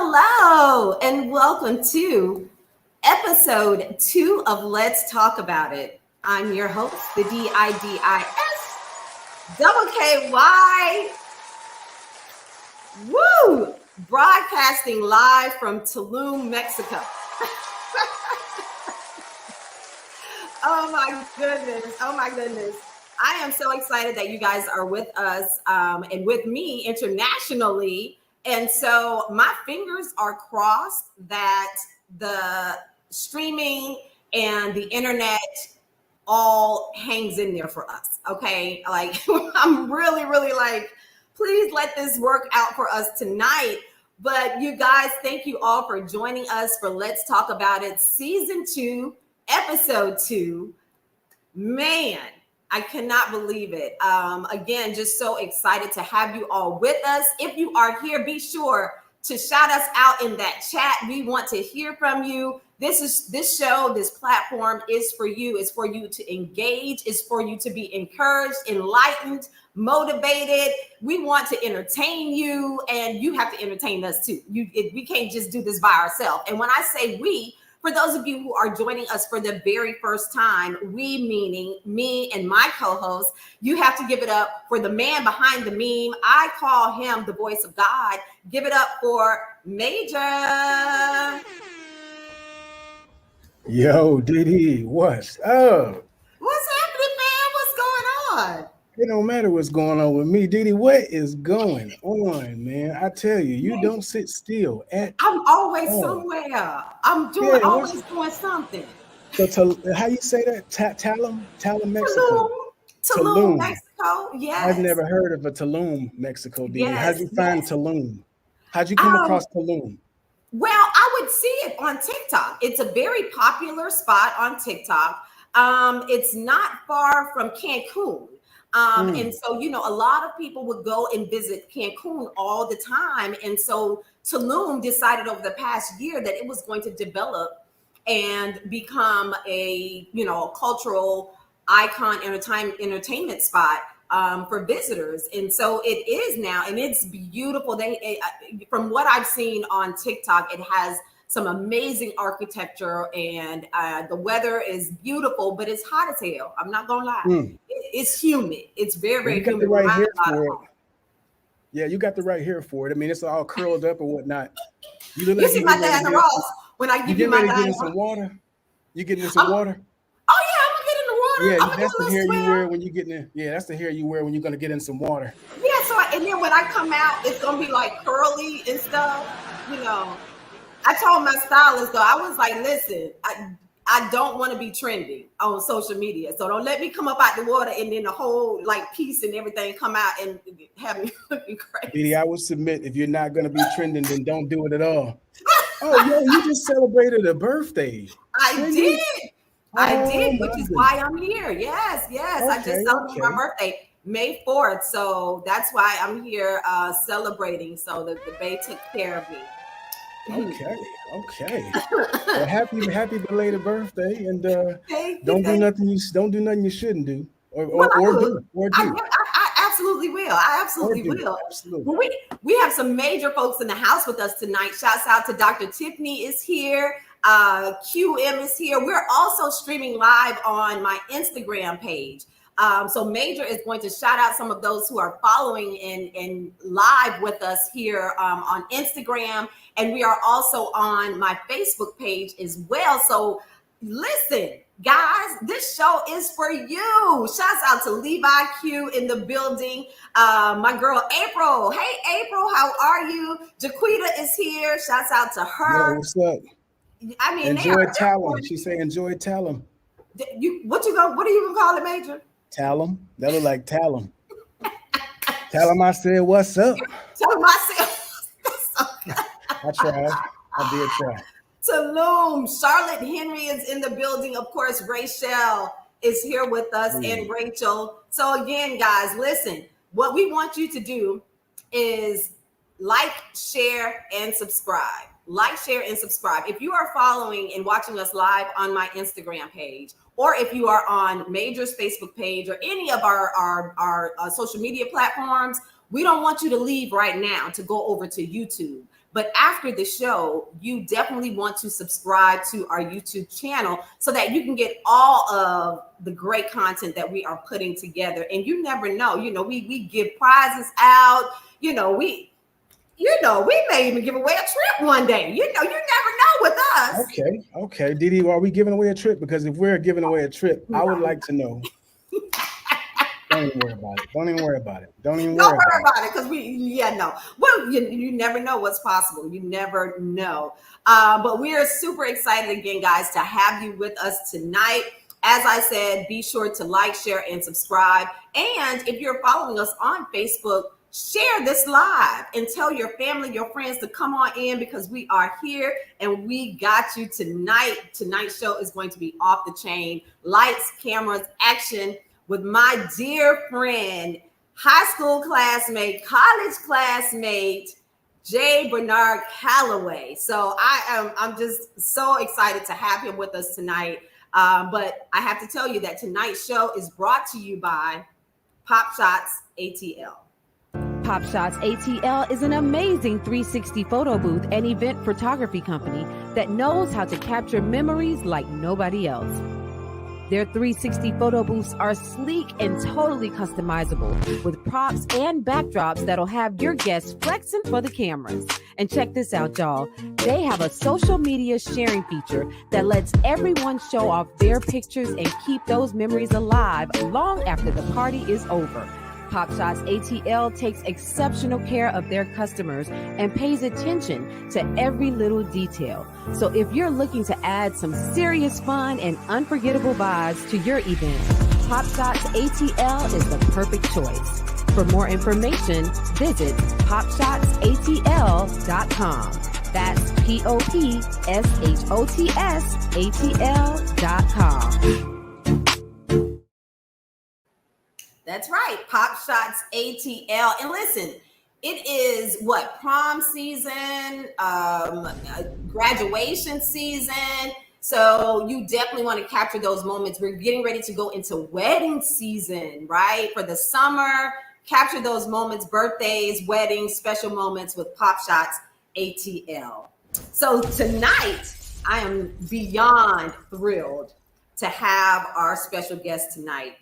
Hello, and welcome to episode 2 of Let's Talk About It. I'm your host, the DIDIS double KY. Woo! Broadcasting live from Tulum, Mexico. Oh my goodness. Oh my goodness. I am so excited that you guys are with us and with me internationally. And so my fingers are crossed that the streaming and the internet all hangs in there for us. Okay. Like I'm really like, please let this work out for us tonight. But you guys, thank you all for joining us for Let's Talk About It Season 2, Episode 2. Man, I cannot believe it. Again, just so excited to have you all with us. If you are here, be sure to shout us out in that chat. We want to hear from you. This show, this platform is for you. It's for you to engage. It's for you to be encouraged, enlightened, motivated. We want to entertain you, and you have to entertain us too. We can't just do this by ourselves. And when I say we, for those of you who are joining us for the very first time, we meaning me and my co-host, you have to give it up for the man behind the meme. I call him the voice of God. Give it up for Major. Yo, DiDi, what's up? What's happening, man? What's going on? It don't matter what's going on with me, DiDi. What is going on, man? I tell you, you don't sit still at I'm always all. somewhere. I'm doing always doing something. So how you say that? Talum, Mexico. Tulum, Mexico. Yes. I've never heard of a Tulum, Mexico, DiDi. Yes, How'd you find Tulum? How'd you come across Tulum? Well, I would see it on TikTok. It's a very popular spot on TikTok. It's not far from Cancun. And so, a lot of people would go and visit Cancun all the time. And so Tulum decided over the past year that it was going to develop and become a cultural icon entertainment spot for visitors. And so it is now, and it's beautiful. From what I've seen on TikTok, it has some amazing architecture, and the weather is beautiful, but it's hot as hell. I'm not gonna lie. It's humid. It's very you got humid. the right hair for it. Yeah, you got the right hair for it. I mean, it's all curled up or whatnot. You see my Diana Ross when I give you my Diana. Getting some water. You getting in some water? Oh yeah, I'm gonna get in the water. Yeah, that's the hair you wear when you get in. Yeah, that's the hair you wear when you're gonna get in some water. Yeah, and then when I come out, it's gonna be like curly and stuff. I told my stylist though, I was like, listen, I don't want to be trending on social media. So don't let me come up out the water and then the whole like piece and everything come out and have me looking crazy. DiDi, I would submit if you're not going to be trending, then don't do it at all. Oh, yo, you just celebrated a birthday. I did, which is why I'm here. Yes. Okay, I just celebrated my birthday, May 4th. So that's why I'm here celebrating. So the Bay took care of me. Okay. Well, happy belated birthday, and don't do nothing you shouldn't do, or do. I absolutely will. I absolutely will. Absolutely. Well, we have some major folks in the house with us tonight. Shouts out to Dr. Tiffany is here. QM is here. We're also streaming live on my Instagram page. So Major is going to shout out some of those who are following and live with us here on Instagram. And we are also on my Facebook page as well. So listen, guys, this show is for you. Shouts out to Levi Q in the building. My girl, April. Hey, April, how are you? Jaquita is here. Shouts out to her. Yeah, what's up? I mean, enjoy Talum. She say enjoy Talum. What are you gonna call it, Major? Talum. That look like Talum. Talum, I said, what's up? Tell him I said, I tried. I did try. Tulum. Charlotte Henry is in the building. Of course, Rachel is here with us and Rachel. So again, guys, listen, what we want you to do is like, share, and subscribe. Like, share, and subscribe. If you are following and watching us live on my Instagram page, or if you are on Major's Facebook page or any of our social media platforms, we don't want you to leave right now to go over to YouTube. But after the show, you definitely want to subscribe to our YouTube channel so that you can get all of the great content that we are putting together. And you never know, we give prizes out, we may even give away a trip one day. You never know with us. Okay. DiDi, are we giving away a trip? Because if we're giving away a trip, I would like to know. Don't even worry about it. Don't worry about it because Well, you never know what's possible. You never know. But we are super excited again, guys, to have you with us tonight. As I said, be sure to like, share, and subscribe. And if you're following us on Facebook, share this live and tell your family, your friends to come on in because we are here and we got you tonight. Tonight's show is going to be off the chain. Lights, cameras, action with my dear friend, high school classmate, college classmate, J. Bernard Calloway. So I'm just so excited to have him with us tonight. But I have to tell you that tonight's show is brought to you by Pop Shots ATL. Pop Shots ATL is an amazing 360 photo booth and event photography company that knows how to capture memories like nobody else. Their 360 photo booths are sleek and totally customizable with props and backdrops that'll have your guests flexing for the cameras. And check this out, y'all. They have a social media sharing feature that lets everyone show off their pictures and keep those memories alive long after the party is over. Pop Shots ATL takes exceptional care of their customers and pays attention to every little detail. So if you're looking to add some serious fun and unforgettable vibes to your event, Pop Shots ATL is the perfect choice. For more information, visit popshotsatl.com. That's POPSHOTSATL.com. That's right, Pop Shots ATL. And listen, it is prom season, graduation season. So you definitely want to capture those moments. We're getting ready to go into wedding season, right? For the summer, capture those moments, birthdays, weddings, special moments with Pop Shots ATL. So tonight, I am beyond thrilled to have our special guest tonight.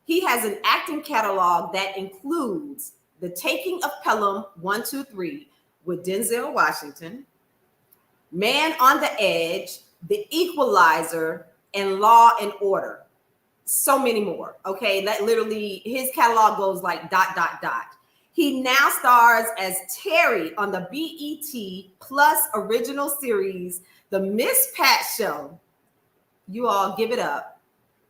He has an acting catalog that includes The Taking of Pelham 1, 2, 3 with Denzel Washington, Man on the Edge, The Equalizer, and Law and Order. So many more. Okay, that literally his catalog goes like ... He now stars as Terry on the BETPlus original series, The Miss Pat Show. You all give it up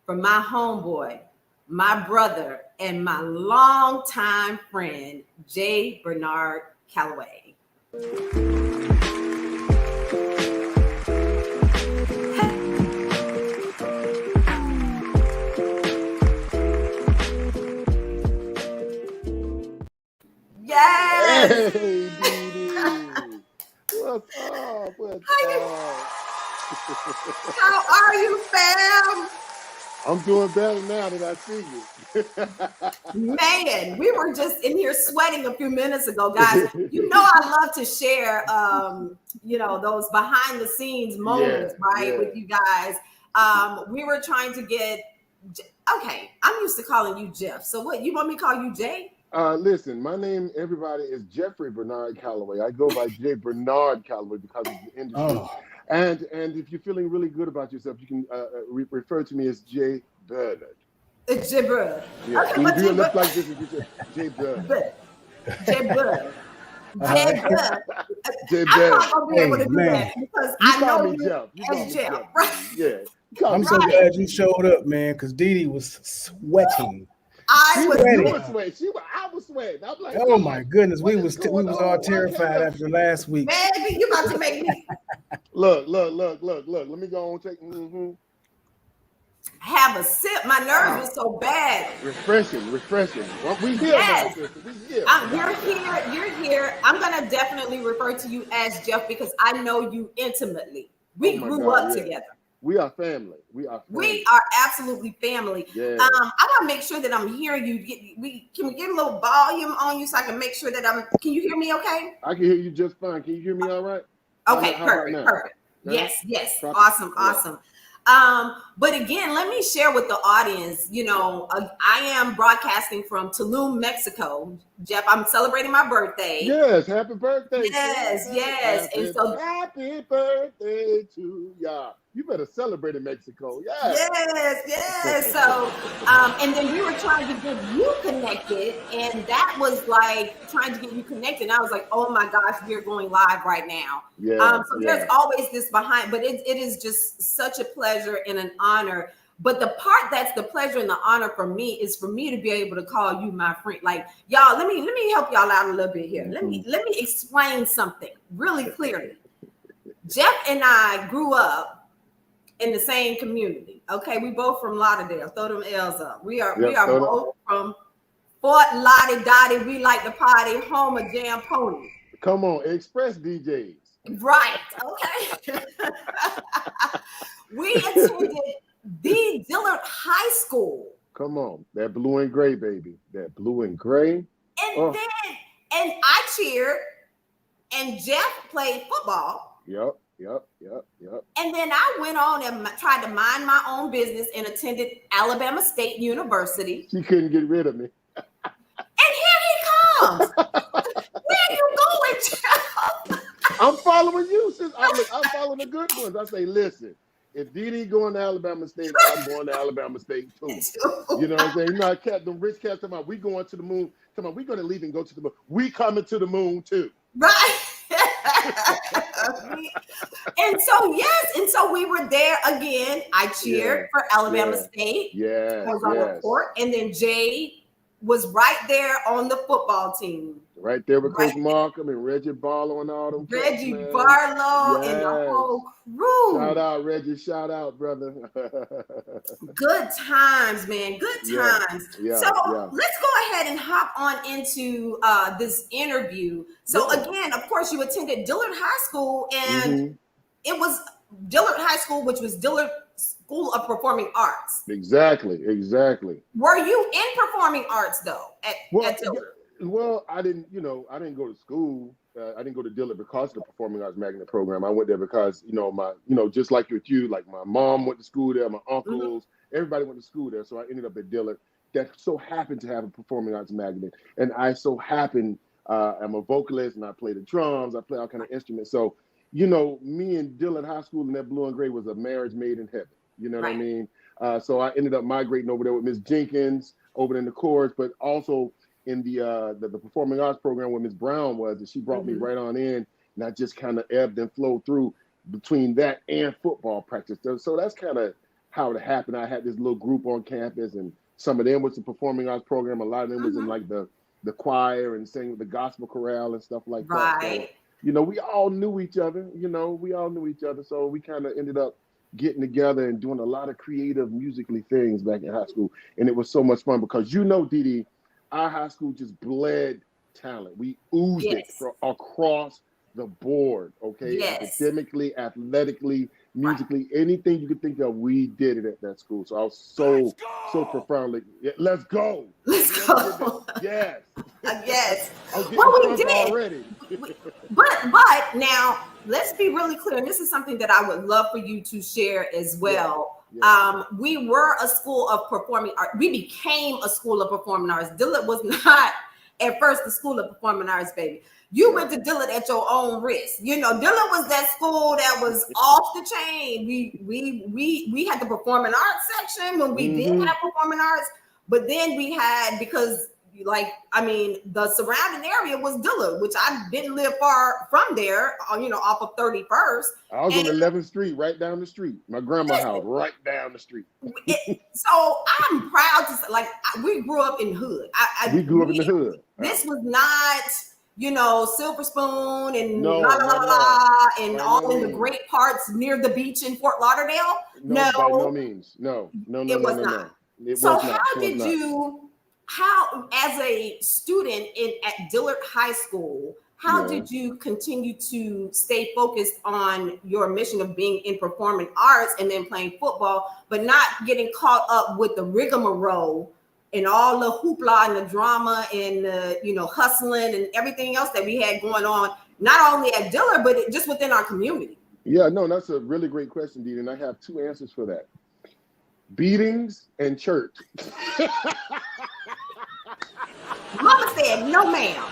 for my homeboy, my brother, and my longtime friend, J. Bernard Calloway. Yes! Hey, DiDi. What's up? How are you, fam? I'm doing better now that I see you. Man, we were just in here sweating a few minutes ago, guys. You know I love to share, those behind the scenes moments, with you guys. We were trying to get, okay, I'm used to calling you Jeff. So what, you want me to call you Jay? Listen, my name, everybody, is Jeffrey Bernard Calloway. I go by J. Bernard Calloway because of the industry. Oh. And if you're feeling really good about yourself, you can refer to me as J. Bernard. It's J. Bernard. Yeah. Okay, when you do your lips like this, you say J. Bernard. J. Bernard. J. Bernard. I'm not going to be able to do that because I know you as Jeff. Yeah. I'm so glad you showed up, man, because DiDi was sweating. I was sweating. I'm like, oh my goodness, we was all terrified after last week. Baby, you about to make me look. Let me go on take. Have a sip. My nerves were so bad. Refreshing. Well, we here. Yes. You're here. I'm gonna definitely refer to you as Jeff because I know you intimately. We grew up together. We are family. We are family. We are absolutely family. Yeah. I want to make sure that I'm hearing you. Can we get a little volume on you so I can make sure that can you hear me okay? I can hear you just fine. Can you hear me all right? Okay, perfect. Yes. Awesome. But again, let me share with the audience, I am broadcasting from Tulum, Mexico. Jeff, I'm celebrating my birthday. Yes, happy birthday. Yes. Happy birthday to ya. You better celebrate in Mexico. Yes. So, and then we were trying to get you connected, and that was like trying to get you connected. And I was like, oh my gosh, we're going live right now. There's always this behind, but it is just such a pleasure and an honor. But the part that's the pleasure and the honor for me is for me to be able to call you my friend. Like, y'all, let me help y'all out a little bit here. Let me explain something really clearly. Jeff and I grew up in the same community. Okay, we both from Lauderdale. Throw them L's up. We are both from Fort Lottie. We like to party, home of Jam Pony. Come on, Express DJs. Right. Okay. We attended the Dillard High School. Come on, that blue and gray, baby. That blue and gray. And I cheered, and Jeff played football. Yep. And then I went on and tried to mind my own business and attended Alabama State University. She couldn't get rid of me. And here he comes. Where are you going, Jeff? I'm following you. I'm following the good ones. I say, listen, if DiDi going to Alabama State, I'm going to Alabama State too. You know what I'm saying? You know, the rich cats talking about we going to the moon. Come on, we're going to leave and go to the moon. We coming to the moon too. Right. And so we were there again. I cheered for Alabama State. I was on the court, and then Jay was right there on the football team. Right there with Coach Markham and Reggie Barlow and all them. Reggie Barlow and the whole crew. Shout out, Reggie. Shout out, brother. Good times, man. Good times. Let's go ahead and hop on into this interview. So again, of course, you attended Dillard High School, and it was Dillard High School, which was Dillard School of Performing Arts. Exactly. Were you in performing arts though at Dillard? Well, I didn't go to school. I didn't go to Dillard because of the Performing Arts Magnet program. I went there because, just like with you, like my mom went to school there, my uncles, everybody went to school there. So I ended up at Dillard. That so happened to have a Performing Arts Magnet. And I so happened, I'm a vocalist and I play the drums. I play all kind of instruments. So, me and Dillard High School and that blue and gray was a marriage made in heaven. You know what I mean? So I ended up migrating over there with Miss Jenkins over in the chorus, but also in the performing arts program where Miss Brown was, and she brought me right on in, and I just kind of ebbed and flowed through between that and football practice. So that's kind of how it happened. I had this little group on campus, and some of them was the performing arts program. A lot of them was in like the choir and sang with the gospel chorale and stuff like that. So, we all knew each other. So we kind of ended up getting together and doing a lot of creative musically things back in high school, and it was so much fun because DiDi, our high school just bled talent. We oozed it across the board, okay? Academically, athletically, musically, anything you could think of, we did it at that school. So I was so profoundly, let's go. Yes. Well, we did already. but now let's be really clear, and this is something that I would love for you to share as well. We were a school of performing arts. We became a school of performing arts. Dillard was not at first the school of performing arts, baby. You went to Dillard at your own risk. Dillard was that school that was off the chain. We had the performing arts section when we did have performing arts, but then we had, because the surrounding area was Dillard, which I didn't live far from there, off of 31st. I was on 11th Street, right down the street. My grandma's house, right down the street. So I'm proud to say, we grew up in hood. We grew up in the hood. This was not, Silver Spoon and no, and all in the great parts near the beach in Fort Lauderdale. No, by no means. No. It was not. So how did you? How, as a student at Dillard High School, How did you continue to stay focused on your mission of being in performing arts and then playing football, but not getting caught up with the rigmarole and all the hoopla and the drama and the, you know, hustling and everything else that we had going on, not only at Diller, but just within our community? Yeah, no, that's a really great question, DiDi, and I have two answers for that. Beatings and church. Mama said, no, ma'am.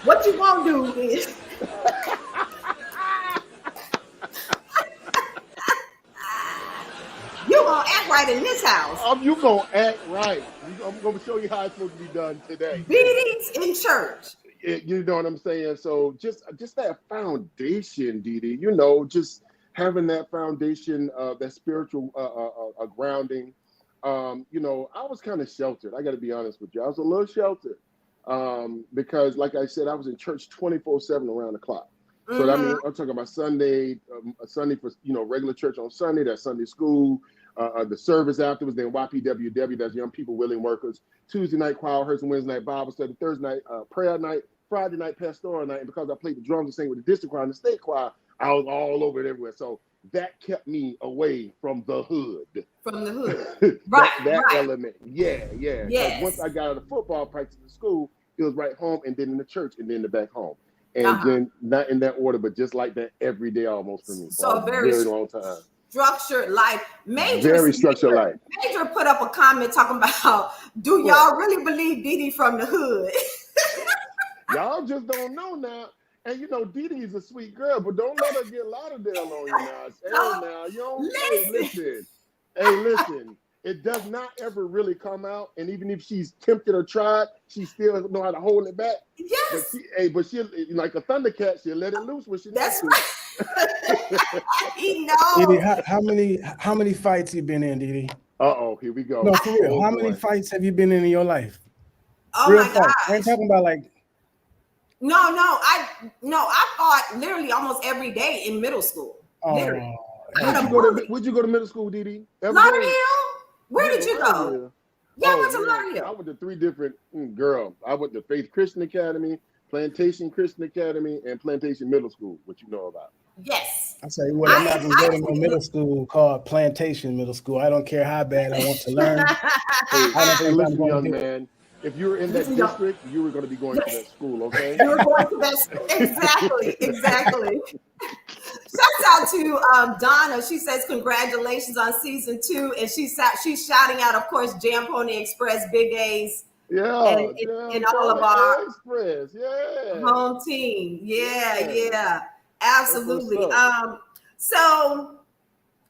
What you gonna do is you gonna act right in this house. You gonna act right. I'm gonna show you how it's supposed to be done today. Beatings in church. You know what I'm saying? So just that foundation, DiDi. You know, just having that foundation, that spiritual grounding. You know, I was kind of sheltered. I got to be honest with you. I was a little sheltered. Because like I said, I was in church 24/7 around the clock. So that means I'm talking about Sunday, Sunday for, you know, regular church on Sunday, that's Sunday school, the service afterwards, then YPWW, that's young people, willing workers, Tuesday night choir rehearsal, Wednesday night Bible study, Thursday night prayer night, Friday night pastoral night, and because I played the drums and sang with the district choir and the state choir, I was all over it everywhere. So that kept me away from the hood. From the hood. Right. that element. Yeah. Yes. Once I got out of football practice in school, it was right home and then in the church and then the back home. And then not in that order, but just like that every day almost for me. So a very long time. Structured life. Major put up a comment talking about, do y'all really believe DiDi from the hood? Y'all just don't know now. And you know, DiDi is a sweet girl, but don't let her get Lauderdale on you now. You don't listen. It does not ever really come out, and even if she's tempted or tried, she still doesn't know how to hold it back. Yes. But she like a thundercat, she'll let it loose when she That's right. He knows. DiDi, how many fights you been in, DiDi? Here we go. No, for real. How many fights have you been in your life? Oh real my God. I ain't talking about like. No, I fought literally almost every day in middle school. Literally. Would you go to middle school, DiDi? Lauderdale? Where did you go? I went to Lauderdale. I went to three different I went to Faith Christian Academy, Plantation Christian Academy, and Plantation Middle School, what you know about. Yes. I tell you what, I'm not gonna go to no middle school called Plantation Middle School. I don't care how bad I want to learn. Listen, young man. If you were in that district, you were going to be going to that school, okay? You were going to that school. Exactly. Shouts out to Donna. She says congratulations on season 2, and she's shouting out, of course, Jam Pony Express, Big A's, and all of our Express, home team. Yeah, absolutely. So,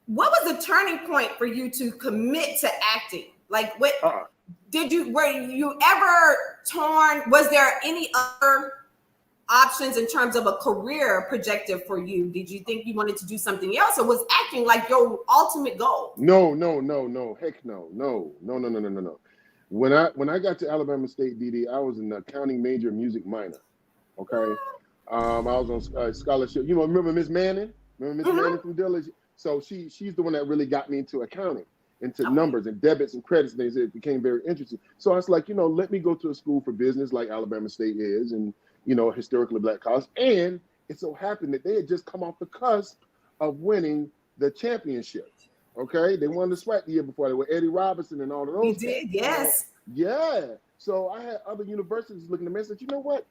what was the turning point for you to commit to acting? Like, what? Were you ever torn? Was there any other options in terms of a career projected for you? Did you think you wanted to do something else, or was acting like your ultimate goal? No. Heck no. When I got to Alabama State, DiDi, I was an accounting major, music minor. Okay. I was on scholarship. You know, remember Miss Manning? Remember Miss Manning from Dillage? So she's the one that really got me into accounting, into numbers and debits and credits and things. It became very interesting. So I was like, let me go to a school for business like Alabama State is, and historically black college. And it so happened that they had just come off the cusp of winning the championship. Okay, they won the SWAC the year before. They were Eddie Robinson and all of those. You did, yes. Yeah. So I had other universities looking at me and said, you know what,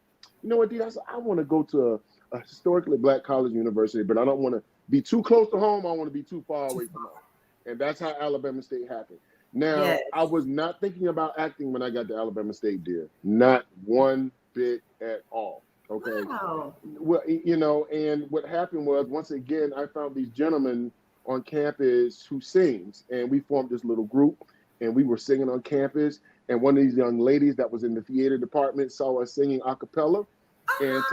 DiDi? I said, I want to go to a historically black college university, but I don't want to be too close to home. I want to be too far away from home. And that's how Alabama State happened. Now, I was not thinking about acting when I got to Alabama State, dear. Not one bit at all. Okay. Wow. Well, and what happened was, once again, I found these gentlemen on campus who sings, and we formed this little group, and we were singing on campus. And one of these young ladies that was in the theater department saw us singing a cappella, and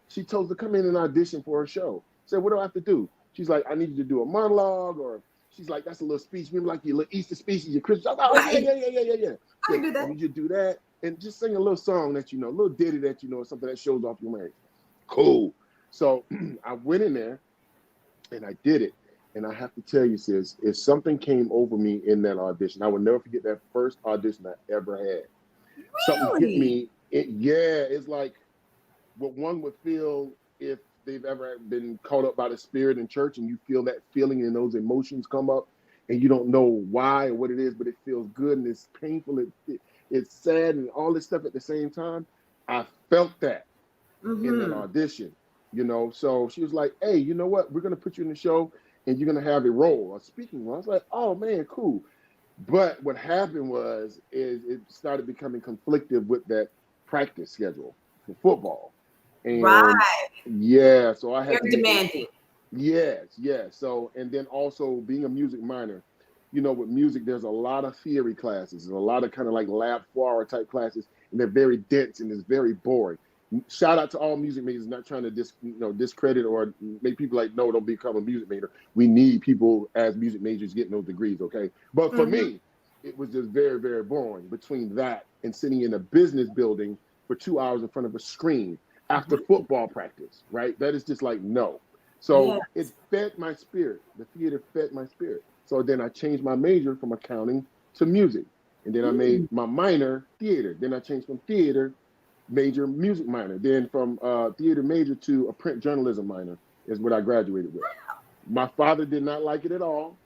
she told us to come in and audition for her show. Said, what do I have to do? She's like, I need you to do a monologue, or she's like, that's a little speech, maybe like your little Easter speech, your Christmas. I was like, yeah. I can do that. I need you to do that, and just sing a little song that a little ditty that something that shows off your marriage. Cool. So I went in there, and I did it. And I have to tell you, sis, if something came over me in that audition, I will never forget that first audition I ever had. Really? Something hit me. It's like what one would feel if they've ever been caught up by the Spirit in church, and you feel that feeling and those emotions come up, and you don't know why or what it is, but it feels good and it's painful, it's sad and all this stuff at the same time. I felt that in that audition, So she was like, "Hey, you know what? We're gonna put you in the show, and you're gonna have a role, a speaking role." I was like, "Oh man, cool." But what happened is it started becoming conflicted with that practice schedule for football, and so I had very demanding. Yes. So, and then also being a music minor, with music, there's a lot of theory classes, and a lot of kind of like lab foire type classes, and they're very dense and it's very boring. Shout out to all music majors, not trying to discredit or make people like, no, don't become a music major. We need people as music majors getting those degrees, okay? But for me, it was just very, very boring between that and sitting in a business building for 2 hours in front of a screen after football practice, right? That is just like, no. So it fed my spirit. The theater fed my spirit. So then I changed my major from accounting to music. And then I made my minor theater. Then I changed from theater major music minor. Then from theater major to a print journalism minor is what I graduated with. My father did not like it at all,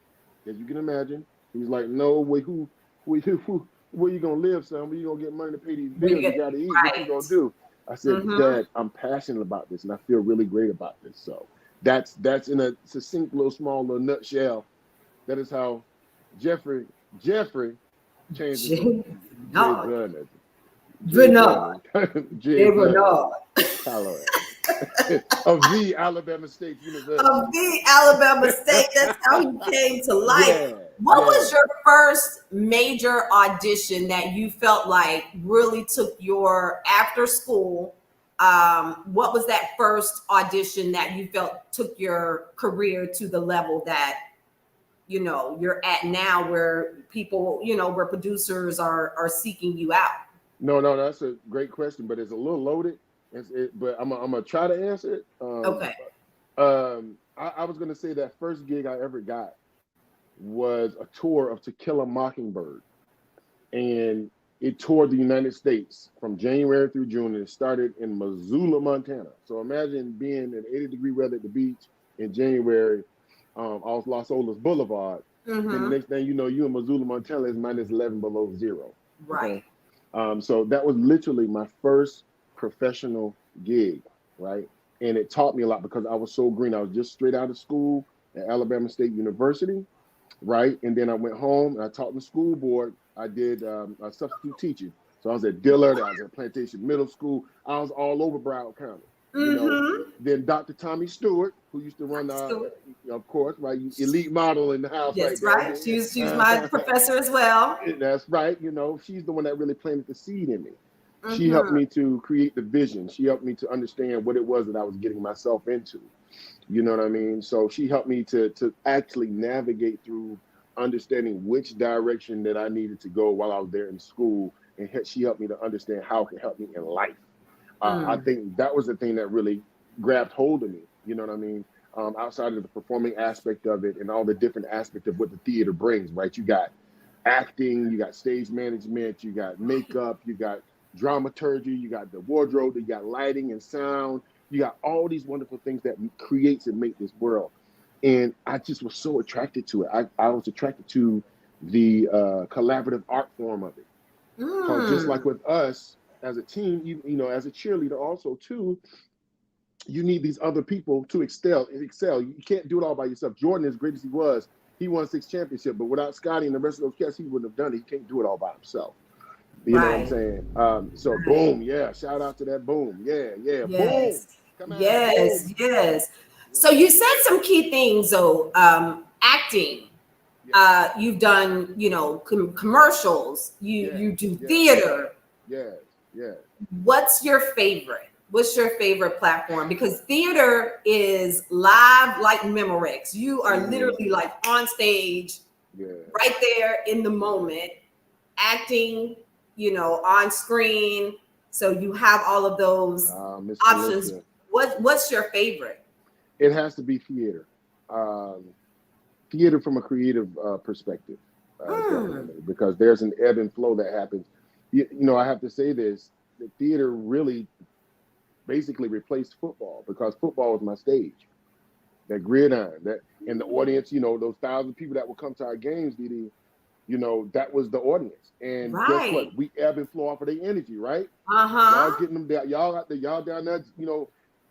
as you can imagine. He was like, "No, wait, where you gonna live, son? Where you gonna get money to pay these bills? You gotta eat. What you gonna do?" I said, "Dad, I'm passionate about this, and I feel really great about this." So that's in a succinct small little nutshell. That is how Jeffrey changed his name. Bernard. J. Bernard. Calloway. Of the Alabama State University. Of the Alabama State. That's how he came to life. What was your first major audition that you felt like really took your after school? What was that first audition that you felt took your career to the level that you're at now, where people, where producers are seeking you out? No, that's a great question, but it's a little loaded. But I'm gonna try to answer it. Okay. I was gonna say that first gig I ever got was a tour of To Kill a Mockingbird, and it toured the United States from January through June, and it started in Missoula, Montana. So imagine being in 80-degree weather at the beach in January, off Los Olas Boulevard. And the next thing you know, you in Missoula, Montana is minus 11 below zero. Right. Okay? So that was literally my first professional gig, right? And it taught me a lot because I was so green. I was just straight out of school at Alabama State University, right? And then I went home and I taught the school board. I did a substitute teaching. So I was at Dillard, I was at Plantation Middle School. I was all over Broward County. Then Dr. Tommy Stewart, who used to run, of course, right, elite model in the house. Yes, right. She's my professor as well. That's right. She's the one that really planted the seed in me. She helped me to create the vision. She helped me to understand what it was that I was getting myself into. You know what I mean? So she helped me to actually navigate through understanding which direction that I needed to go while I was there in school. And she helped me to understand how it could help me in life. I think that was the thing that really grabbed hold of me. You know what I mean? Outside of the performing aspect of it and all the different aspects of what the theater brings, right? You got acting, you got stage management, you got makeup, you got dramaturgy, you got the wardrobe, you got lighting and sound, you got all these wonderful things that creates and make this world. And I just was so attracted to it. I was attracted to the collaborative art form of it. Because just like with us as a team, as a cheerleader also too, you need these other people to excel. You can't do it all by yourself. Jordan, as great as he was, he won 6 championships, but without Scotty and the rest of those cats, he wouldn't have done it. He can't do it all by himself. You know what I'm saying? So boom, shout out to that boom. Yes. Boom. Come on, yes, boom. Yes. So you said some key things though. Acting. You've done, commercials. You do theater. Yes. What's your favorite? What's your favorite platform? Because theater is live like Memorex. You are literally like on stage, right there in the moment, acting, on screen. So you have all of those options. What's your favorite? It has to be theater. Theater from a creative perspective, because there's an ebb and flow that happens. I have to say this: the theater really basically replaced football because football was my stage. That gridiron, that and the audience, those 1,000 people that would come to our games, DiDi, that was the audience. And guess what? We ebb and flow off of their energy, right? Y'all getting them down. Y'all down there,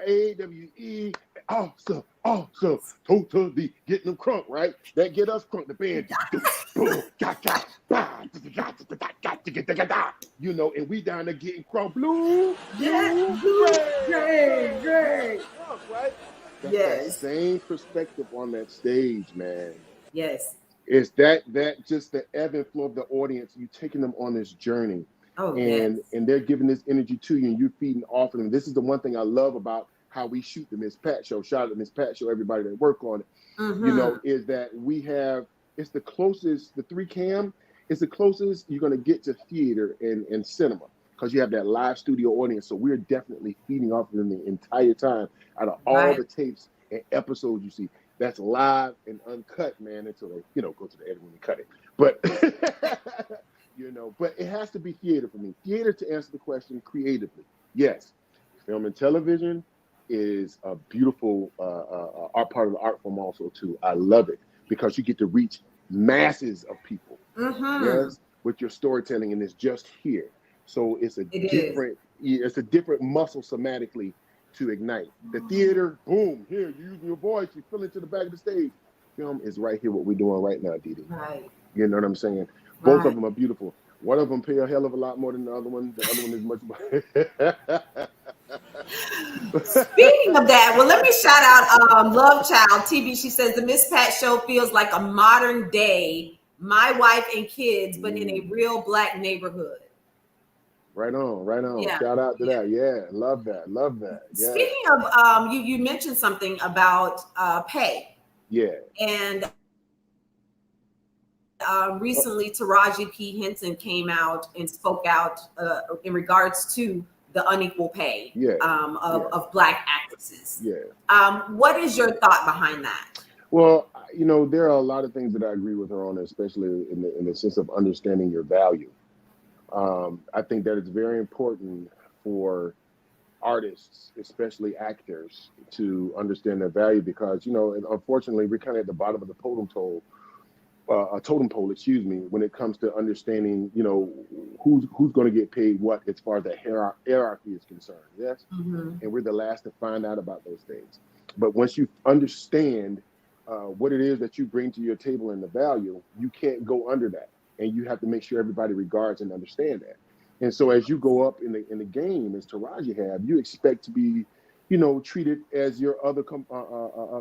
AWE, awesome, totally getting them crunk, right? That get us crunk. The band, and we down there getting crunk. Blue, gray, right? That's that same perspective on that stage, man. Yes. It's that just the ebb and flow of the audience, you taking them on this journey. And they're giving this energy to you and you're feeding off of them. This is the one thing I love about how we shoot the Miss Pat show. Shout out to Miss Pat show, everybody that work on it. Is that it's the closest, the 3-cam, it's the closest you're going to get to theater and cinema because you have that live studio audience. So we're definitely feeding off of them the entire time out of all the tapes and episodes you see. That's live and uncut, man, until they, go to the editing and cut it. But, but it has to be theater for me. Theater, to answer the question creatively. Yes, film and television is a beautiful art part of the art form also, too. I love it because you get to reach masses of people, yes, with your storytelling, and it's just here. So it's a different muscle somatically to ignite. The theater, boom, here, you're using your voice, you fill into the back of the stage. Film is right here, what we're doing right now, DiDi. Right. You know what I'm saying? Both of them are beautiful. One of them pay a hell of a lot more than the other one. The other one is much more. Speaking of that, well, let me shout out Love Child TV. She says the Miss Pat show feels like a modern day My Wife and Kids, but in a real Black neighborhood. Right on. Yeah. Shout out to that. Yeah, love that. Yeah. Speaking of, you mentioned something about pay. Yeah. And recently, Taraji P. Henson came out and spoke out in regards to the unequal pay of Black actresses. Yeah. What is your thought behind that? Well, there are a lot of things that I agree with her on, especially in the sense of understanding your value. I think that it's very important for artists, especially actors, to understand their value because, unfortunately, we're kind of at the bottom of the totem pole, when it comes to understanding, who's going to get paid what as far as the hierarchy is concerned. Yes. And we're the last to find out about those things. But once you understand what it is that you bring to your table and the value, you can't go under that. And you have to make sure everybody regards and understand that. And so as you go up in the game, as Taraji have, you expect to be, treated as your other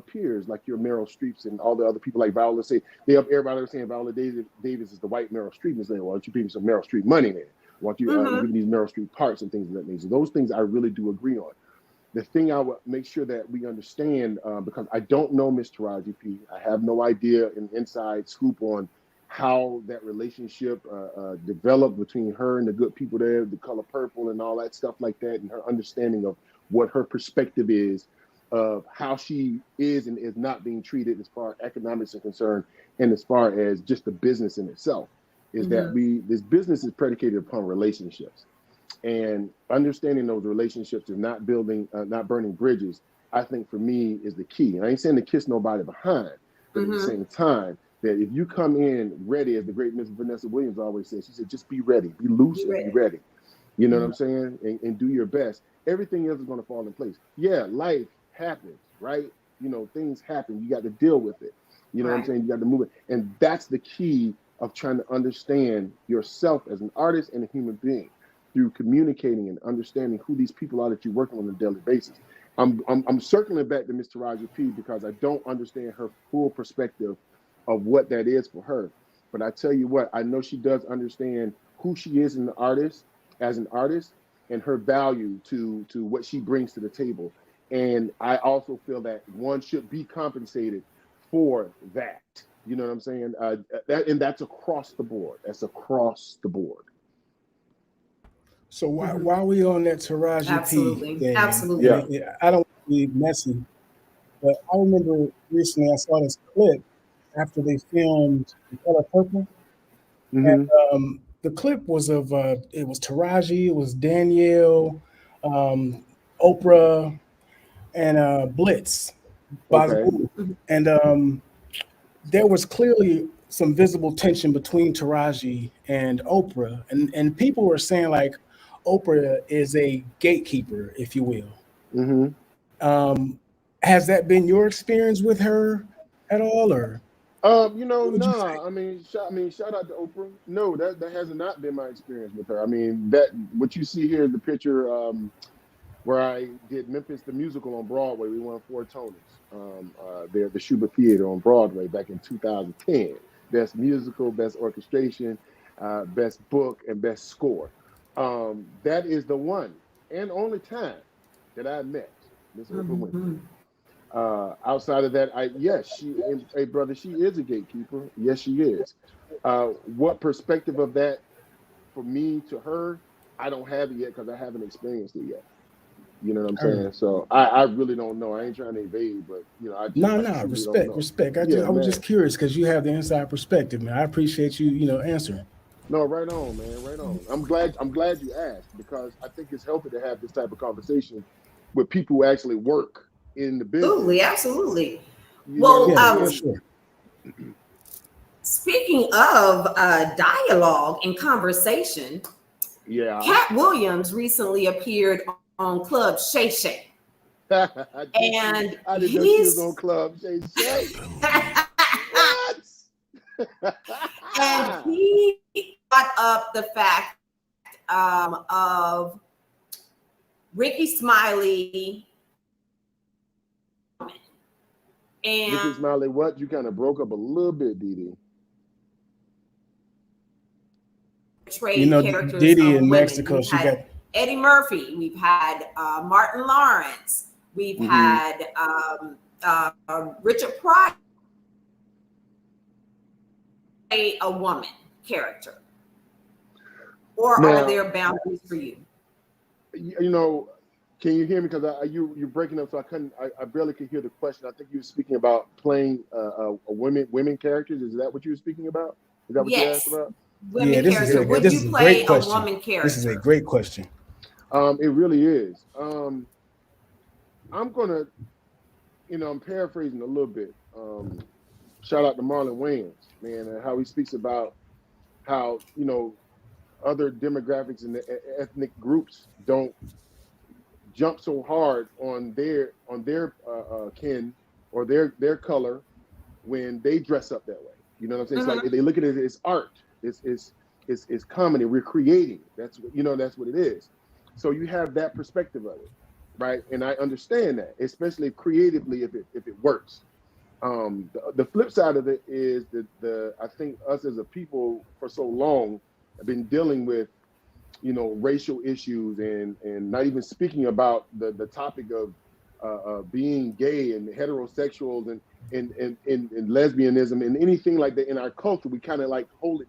peers, like your Meryl Streeps and all the other people like Viola. Everybody was saying Viola Davis is the white Meryl Streep. And saying, well, why don't you pay me some Meryl Streep money then? Why don't you give me these Meryl Streep parts and things of that nature? Those things I really do agree on. The thing I would make sure that we understand, because I don't know Miss Taraji P. I have no idea an inside scoop on how that relationship developed between her and the good people there, the color purple and all that stuff like that, and her understanding of what her perspective is of how she is and is not being treated as far as economics are concerned, and as far as just the business in itself, is that this business is predicated upon relationships. And understanding those relationships and not burning bridges, I think for me is the key. And I ain't saying to kiss nobody behind, but at the same time, that if you come in ready, as the great Miss Vanessa Williams always says, she said, just be ready, be loose and be ready. You know what I'm saying? And do your best. Everything else is going to fall in place. Yeah, life happens, right? Things happen. You got to deal with it. You know what I'm saying? You got to move it. And that's the key of trying to understand yourself as an artist and a human being through communicating and understanding who these people are that you're working on a daily basis. I'm circling back to Miss Taraji P because I don't understand her full perspective of what that is for her. But I tell you what, I know she does understand who she is as an artist, and her value to what she brings to the table. And I also feel that one should be compensated for that. You know what I'm saying? That's across the board. That's across the board. So while we on that Taraji P thing, absolutely, I don't want to be messy, but I remember recently I saw this clip after they filmed The Color Purple, and the clip was of it was Taraji, it was Danielle, Oprah and Blitz, Okay. Bazaboo. And there was clearly some visible tension between Taraji and Oprah. And people were saying like Oprah is a gatekeeper, if you will. Mm-hmm. Has that been your experience with her at all, or what would you say? Nah. Shout out to Oprah. No, that has not been my experience with her. I mean, that what you see here is the picture where I did Memphis the Musical on Broadway. We won 4 Tonys. There at the Schubert Theater on Broadway back in 2010. Best musical, best orchestration, best book, and best score. That is the one and only time that I met Miss Oprah Winfrey. Outside of that, hey brother, she is a gatekeeper. Yes, she is. What perspective of that for me to her, I don't have it yet because I haven't experienced it yet. You know what I'm saying? So I really don't know. I ain't trying to evade, but I truly don't know. Respect. Yeah, I was man. just curious because you have the inside perspective, man. I appreciate you answering. No, right on, man. Right on. I'm glad you asked because I think it's healthy to have this type of conversation with people who actually work in the business. Absolutely. Sure. Speaking of dialogue and conversation, Cat Williams recently appeared on Club Shay Shay. And I didn't know she was on Club Shay Shay. What? And he brought up the fact of Ricky Smiley. And Ricky Smiley, what? You kind of broke up a little bit, DiDi. Characters DiDi of in women. Mexico, she got Eddie Murphy. We've had Martin Lawrence. We've had Richard Pryor, a woman character. Or are there boundaries for you? Can you hear me? Because you're breaking up, so I barely could hear the question. I think you were speaking about playing women characters. Is that what you were speaking about? Is that what you asked about? Women character. Would you play a woman character? This is a great question. It really is. I'm gonna, I'm paraphrasing a little bit. Shout out to Marlon Wayans, man, and how he speaks about how other demographics and ethnic groups don't jump so hard on their kin or their color when they dress up that way. You know what I'm saying? It's like they look at it as art. It's comedy. We're creating. That's what it is. So you have that perspective of it, right? And I understand that, especially creatively if it works. The flip side of it is that I think us as a people for so long have been dealing with racial issues and not even speaking about the topic of being gay and heterosexuals and lesbianism and anything like that in our culture. We kind of like hold it,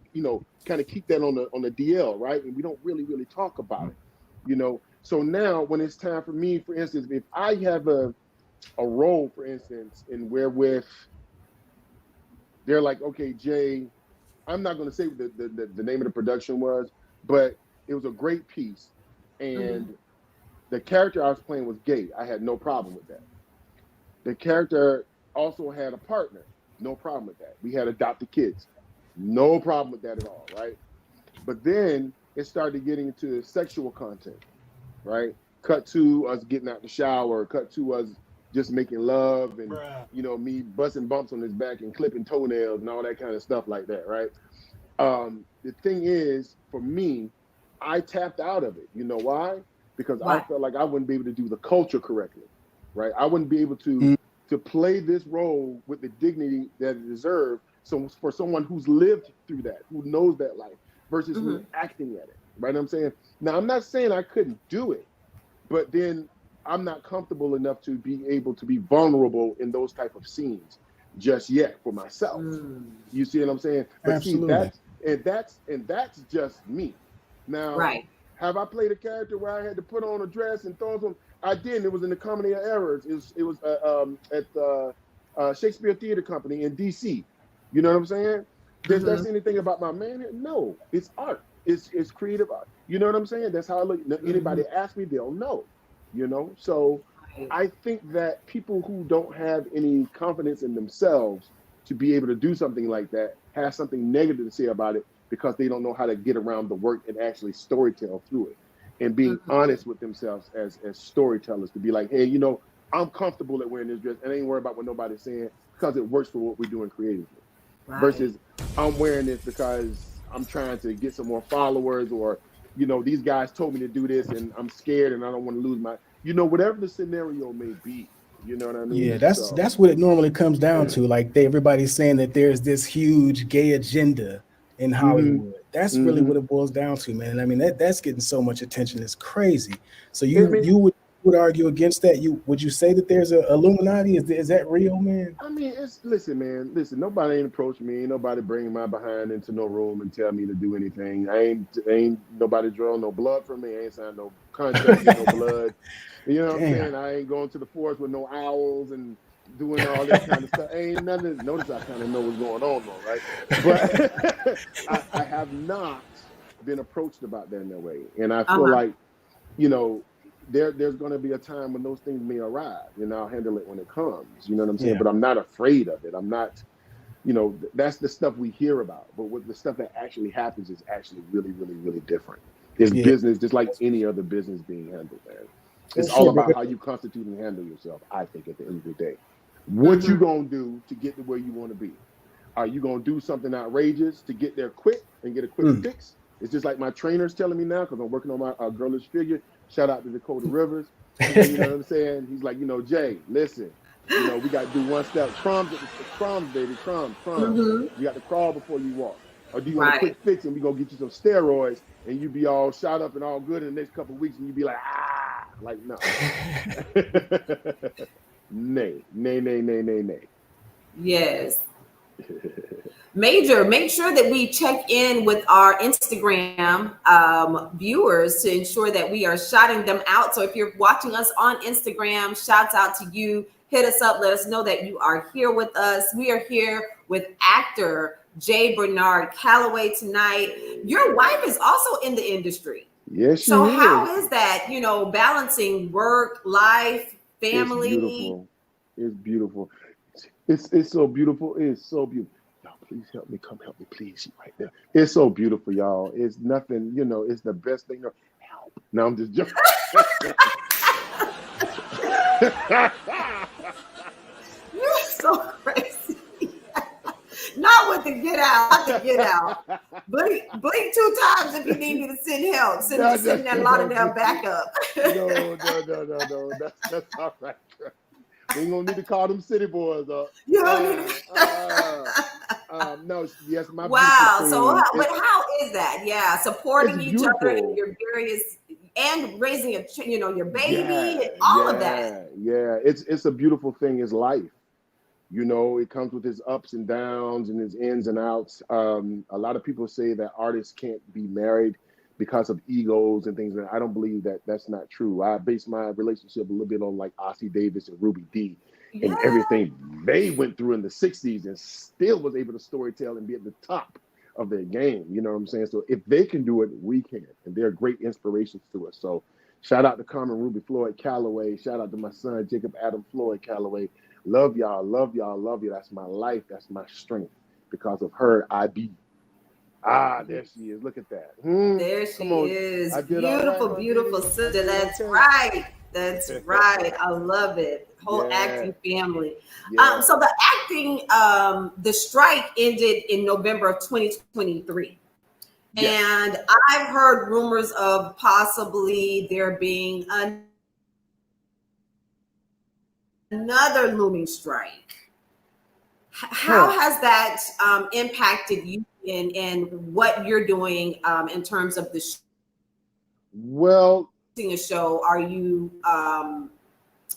kind of keep that on the DL, right? And we don't really talk about it, So now when it's time for me, for instance, if I have a role, for instance, in wherewith they're like, okay, Jay, I'm not going to say what the name of the production was, but it was a great piece, and the character I was playing was gay. I had no problem with that. The character also had a partner. No problem with that. We had adopted kids. No problem with that at all, right? But then it started getting into sexual content, right? Cut to us getting out the shower, cut to us just making love and, me busting bumps on his back and clipping toenails and all that kind of stuff like that, right? The thing is, for me, I tapped out of it. You know why? Because I felt like I wouldn't be able to do the culture correctly, right? I wouldn't be able to play this role with the dignity that it deserved. So for someone who's lived through that, who knows that life, versus me acting at it, right? I'm saying, now I'm not saying I couldn't do it, but then I'm not comfortable enough to be able to be vulnerable in those type of scenes just yet for myself. You see what I'm saying? But Absolutely. see, that's just me. Now, have I played a character where I had to put on a dress and throw on? I didn't. It was in the Comedy of Errors. It was at Shakespeare Theater Company in DC. You know what I'm saying? Does that say anything about my manhood? No, it's art. It's creative art. You know what I'm saying? That's how I look. Anybody ask me, they'll know. you know? So I think that people who don't have any confidence in themselves to be able to do something like that have something negative to say about it because they don't know how to get around the work and actually storytell through it. And being honest with themselves as storytellers to be like, hey, you know, I'm comfortable at wearing this dress and I ain't worried about what nobody's saying because it works for what we're doing creatively. Right. Versus I'm wearing this because I'm trying to get some more followers, or, you know, these guys told me to do this and I'm scared and I don't want to lose my, you know, whatever the scenario may be. You know what I mean? Yeah, that's what it normally comes down to. Like everybody's saying that there's this huge gay agenda in Hollywood. That's really what it boils down to, man. I mean, that's getting so much attention. It's crazy. So you would argue against that? Would you say that there's a Illuminati? Is that real, man? I mean, listen, man. Listen, nobody ain't approached me. Ain't nobody bringing my behind into no room and tell me to do anything. Ain't nobody draw no blood from me. I ain't signed no contract with no blood. You know what I'm saying? I ain't going to the forest with no owls and doing all this kind of stuff. Ain't nothing. Notice I kind of know what's going on, though, right? But I have not been approached about that in that way, and I feel like, you know, there's going to be a time when those things may arrive, and I'll handle it when it comes. You know what I'm saying? But I'm not afraid of it. I'm not, you know, that's the stuff we hear about. But what the stuff that actually happens is actually really, really, really different. It's business, just like any other business being handled, man. It's all about how you constitute and handle yourself, I think, at the end of the day. What you going to do to get to where you want to be? Are you going to do something outrageous to get there quick and get a quick fix? It's just like my trainer's telling me now, because I'm working on my girlish figure. Shout out to Dakota Rivers. You know what I'm saying? He's like, you know, Jay, listen, you know, we got to do one step. Crumbs, baby, crumbs. You got to crawl before you walk. Or do you want a quick fix and we going to get you some steroids and you be all shot up and all good in the next couple of weeks and you be like, like, no. Nay. Yes. Major, make sure that we check in with our Instagram viewers to ensure that we are shouting them out. So if you're watching us on Instagram, shouts out to you. Hit us up. Let us know that you are here with us. We are here with actor J. Bernard Calloway tonight. Your wife is also in the industry. Yes, she so is. How is that, you know, balancing work, life, family? It's beautiful. It's so beautiful. It's so beautiful. Y'all, please help me. Come help me, please. She right there. It's so beautiful, y'all. It's nothing, you know, it's the best thing. Help. No, I'm just joking. You're so crazy. Not with the get out. Blink 2 times if you need me to send help. Send that Lauderdale back up. No. That's all right. We ain't gonna need to call them city boys up. You don't need no, yes, my wow. So, how is that? Yeah, supporting each other in your various and raising your baby and all of that. Yeah, it's a beautiful thing. It's life. You know, it comes with its ups and downs and its ins and outs. A lot of people say that artists can't be married because of egos and things. And I don't believe that that's not true. I base my relationship a little bit on like Ossie Davis and Ruby Dee and everything they went through in the 60s and still was able to storytell and be at the top of their game. You know what I'm saying? So if they can do it, we can. And they're great inspirations to us. So shout out to Carmen Ruby Floyd Calloway. Shout out to my son, Jacob Adam Floyd Calloway. Love y'all. That's my life. That's my strength. Because of her, I be. There she is. Look at that. There she is. Beautiful sister. That's right. I love it. Whole acting family. So the acting, the strike ended in November of 2023. And I've heard rumors of possibly there being another looming strike. How has that impacted you in what you're doing in terms of the a show? Are you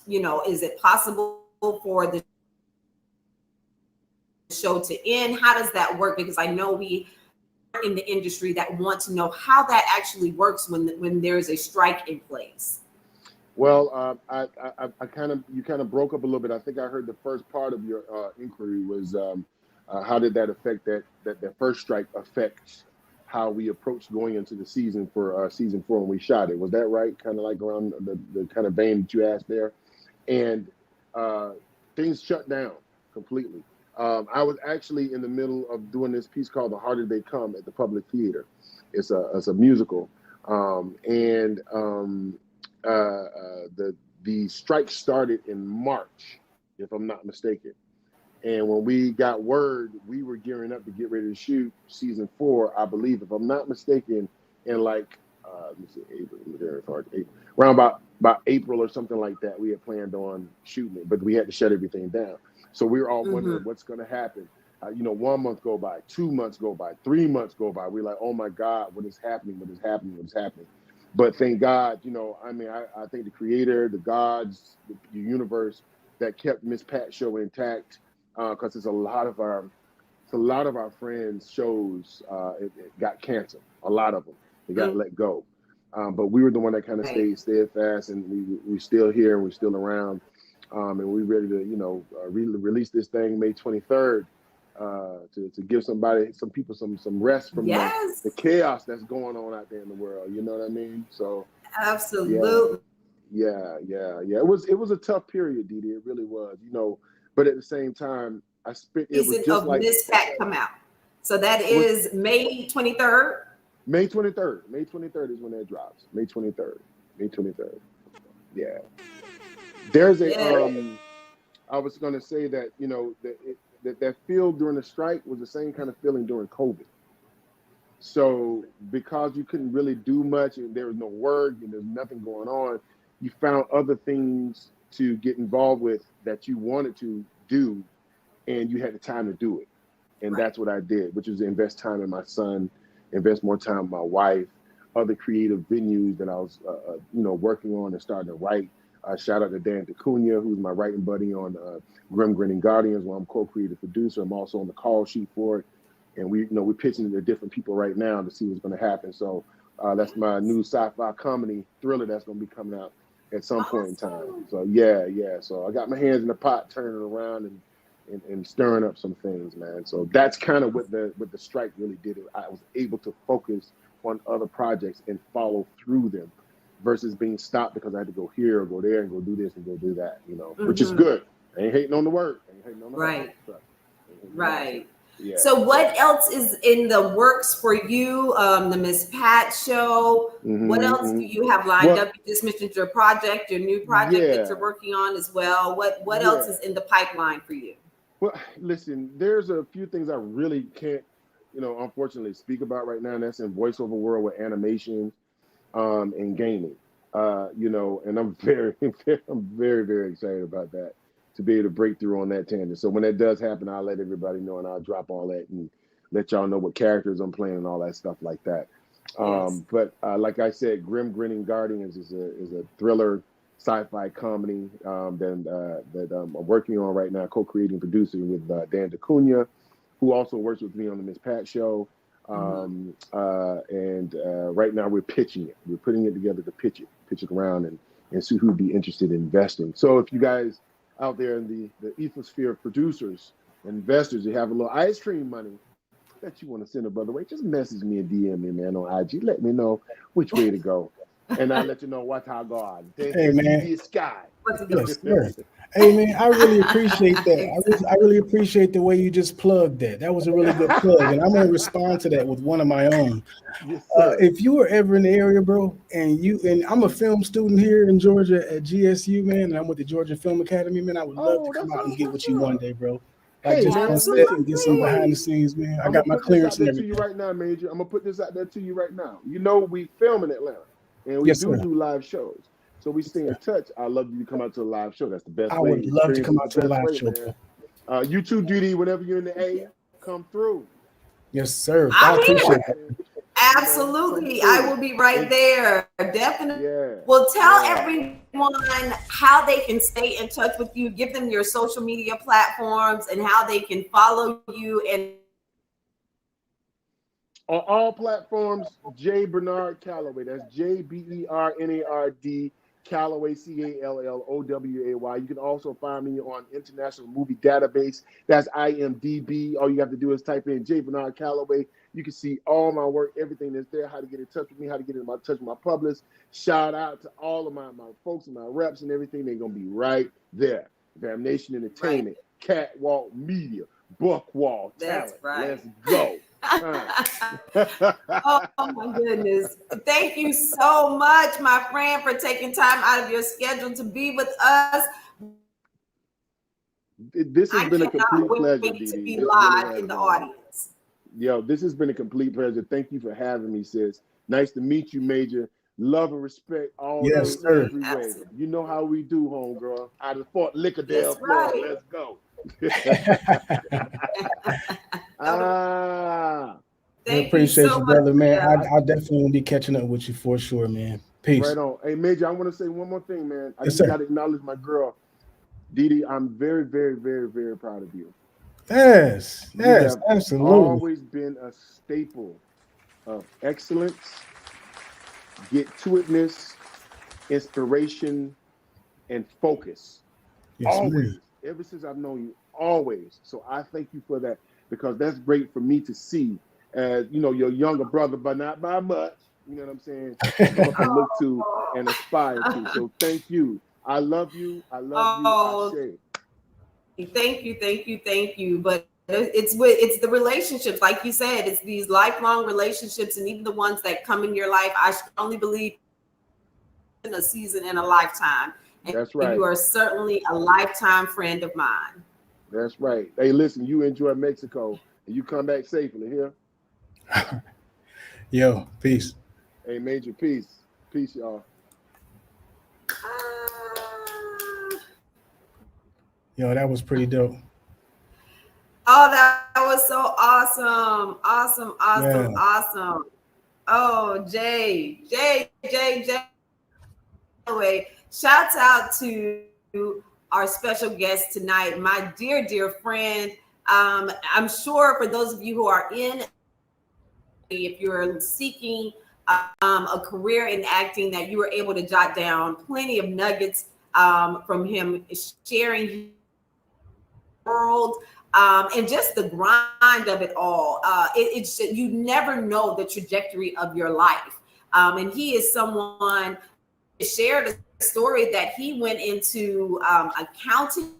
is it possible for the show to end? How does that work? Because I know we are in the industry that want to know how that actually works when there's a strike in place. Well, you kind of broke up a little bit. I think I heard the first part of your inquiry was how did that affect that first strike affect how we approached going into the season for season 4 when we shot it. Was that right? Kind of like around the kind of vein that you asked there. And things shut down completely. I was actually in the middle of doing this piece called The Harder They Come at the Public Theater. It's a musical. The strike started in March, if I'm not mistaken. And when we got word, we were gearing up to get ready to shoot season 4, I believe, if I'm not mistaken, in like, let me see, April, around about April or something like that, we had planned on shooting it, but we had to shut everything down. So we were all wondering what's going to happen. 1 month go by, 2 months go by, 3 months go by. We're like, oh my God, what is happening? What is happening? What is happening? But thank God, I think the creator, the gods, the universe that kept Miss Pat's show intact, because it's a lot of our friends' shows it got canceled. A lot of them, they got let go. But we were the one that kind of stayed steadfast, and we still here, and we're still around, and we're ready to release this thing May 23rd to give some people some rest from the chaos that's going on out there in the world. You know what I mean? So absolutely. Yeah. It was a tough period, DiDi. It really was. But at the same time, it was just like Miss Pat come out. So that is May 23rd. May 23rd. May 23rd is when that drops. May 23rd. Yeah. There's I was going to say that, that feel during the strike was the same kind of feeling during COVID. So because you couldn't really do much and there was no work and there's nothing going on, you found other things to get involved with that you wanted to do, and you had the time to do it. And that's what I did, which was invest time in my son, invest more time with my wife, other creative venues that I was, working on and starting to write. Shout out to Dan DeCunha, who's my writing buddy on Grim Grinning Guardians, where I'm co-creative producer. I'm also on the call sheet for it. And we're pitching it to different people right now to see what's going to happen. So that's my new sci-fi comedy thriller that's going to be coming out at some point in time. So yeah. So I got my hands in the pot, turning it around and stirring up some things, man. So that's kind of what the strike really did. I was able to focus on other projects and follow through them, versus being stopped because I had to go here or go there and go do this and go do that, which is good. I ain't hating on the work. Right. Yeah. So what else is in the works for you? The Miss Pat show. What else do you have lined up? You just mentioned your new project that you're working on as well. What else is in the pipeline for you? Well, listen, there's a few things I really can't, unfortunately speak about right now, and that's in voiceover world with animation and gaming. And I'm very, very excited about that, to be able to break through on that tangent. So when that does happen, I'll let everybody know, and I'll drop all that and let y'all know what characters I'm playing and all that stuff like that. But like I said, Grim Grinning Guardians is a thriller sci-fi comedy that I'm working on right now, co-creating, producing with Dan DeCunha, who also works with me on the Miss Pat show. And right now we're pitching it. We're putting it together to pitch it around and see who'd be interested in investing. So if you guys out there in the ethosphere of producers, investors, you have a little ice cream money that you want to send a brother way, just message me and DM me, man, on IG. Let me know which way to go, and I'll let you know what I got. Hey, man. DiDi Skky. Yes, sir. Hey, man, I really appreciate that. I really appreciate the way you just plugged that. That was a really good plug, and I'm going to respond to that with one of my own. Yes, sir. If you were ever in the area, bro, and I'm a film student here in Georgia at GSU, man, and I'm with the Georgia Film Academy, man, I would love to come out and get with you one day, bro. Like, just on set and get some behind the scenes, man. I got my clearance and everything. To you right now, Major. I'm gonna put this out there to you right now. We film in Atlanta, and we do live shows. So we stay in touch. I'd love you to come out to a live show. That's the best way. I would love to come out to a live show, bro. You too, DiDi, whenever you're in the A, come through. Yes, sir. I appreciate it. Absolutely. I will be right there. Definitely. Yeah. Well, tell everyone how they can stay in touch with you. Give them your social media platforms and how they can follow you. And on all platforms, J. Bernard Calloway. That's JBernard Calloway, Calloway. You can also find me on International Movie Database. That's IMDb. All you have to do is type in J. Bernard Calloway. You can see all my work, everything that's there, how to get in touch with me, how to get in touch with my publish. Shout out to all of my folks and my reps and everything. They're going to be right there. Damnation Entertainment, Catwalk Media, Buckwall Talent. That's right. Let's go. Oh my goodness. Thank you so much, my friend, for taking time out of your schedule to be with us. This has been a complete pleasure, to DiDi. be live in the audience. Yo, this has been a complete pleasure. Thank you for having me, sis. Nice to meet you, Major. Love and respect all yes, sir. Every way. You know how we do, homegirl. Out of Fort Lickerdale, right. Florida. Let's go. I appreciate you, brother, man. I definitely will be catching up with you for sure, man. Peace. Right on. Hey, Major, I want to say one more thing, man. I yes, just got to acknowledge my girl, DiDi. I'm very, very, very, very proud of you. Yes, You yes, have absolutely. always been a staple of excellence, get-to-itness, inspiration, and focus. Yes, always. man. Ever since I've known you, always. So I thank you for that, because that's great for me to see as, you know, your younger brother, but not by much. You know what I'm saying? Come up and look to and aspire to. So thank you. I love you. I love you. Thank you. But it's the relationships, like you said, it's these lifelong relationships, and even the ones that come in your life. I strongly believe in a season and a lifetime. And that's right. You are certainly a lifetime friend of mine. That's right. Hey, listen, you enjoy Mexico and you come back safely here. Yo, peace. Hey, Major, peace. Peace, y'all. Yo, that was pretty dope. Oh, that was so awesome. Awesome. Oh, Jay. Anyway, shouts out to our special guest tonight, my dear friend. I'm sure for those of you who are if you're seeking a career in acting, that you were able to jot down plenty of nuggets from him sharing his world and just the grind of it all. It's you never know the trajectory of your life, and he is someone who shared a story that he went into accounting.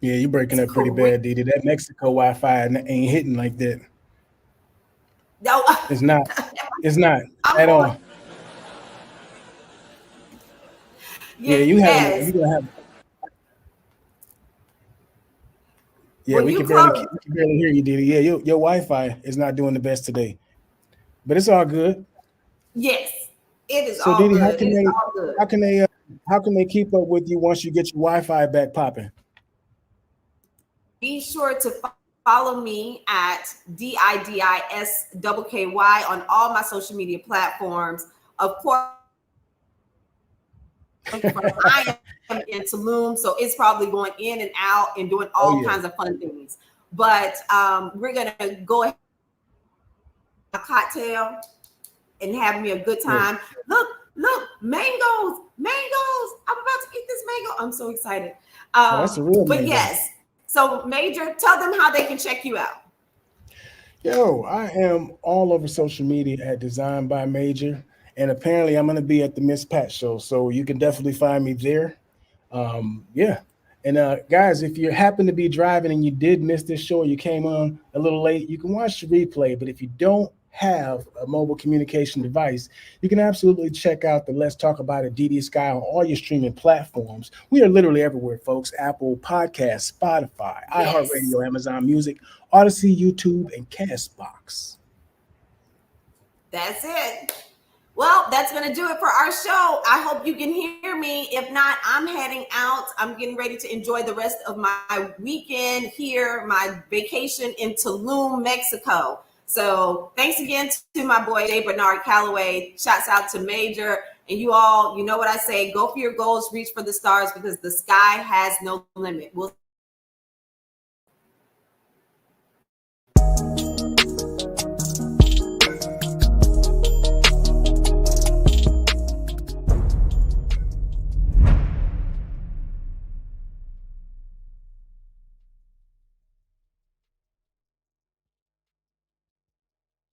Yeah, you're breaking up pretty bad, DiDi. That Mexico Wi-Fi ain't hitting like that. No, it's not. It's not at all. Yeah, you're gonna have. Yeah, we can barely hear you, DiDi. Yeah, your Wi-Fi is not doing the best today, but it's all good. Yes, it is. So, all DiDi, good. How can they keep up with you once you get your Wi-Fi back popping? Be sure to follow me at DiDi Skky on all my social media platforms. Of course, I am in Tulum, so it's probably going in and out and doing all kinds of fun things. But we're gonna go ahead a cocktail and have me a good time. Yeah. Look, mangoes! I'm about to eat this mango. I'm so excited. That's a real mango. But yes. So, Major, tell them how they can check you out. Yo, I am all over social media at Design by Major, and apparently I'm going to be at the Miss Pat show, so you can definitely find me there. Yeah, and guys, if you happen to be driving and you did miss this show, or you came on a little late, you can watch the replay. But if you don't have a mobile communication device, you can absolutely check out the Let's Talk About It DiDi Skky on all your streaming platforms. We are literally everywhere, folks. Apple Podcasts, Spotify, iHeartRadio, Amazon Music, Odyssey, YouTube, and Castbox. That's it. Well, that's going to do it for our show. I hope you can hear me. If not, I'm heading out. I'm getting ready to enjoy the rest of my weekend here, my vacation in Tulum, Mexico. So thanks again to my boy, J. Bernard Calloway. Shouts out to Major. And you all, you know what I say, go for your goals, reach for the stars, because the sky has no limit. We'll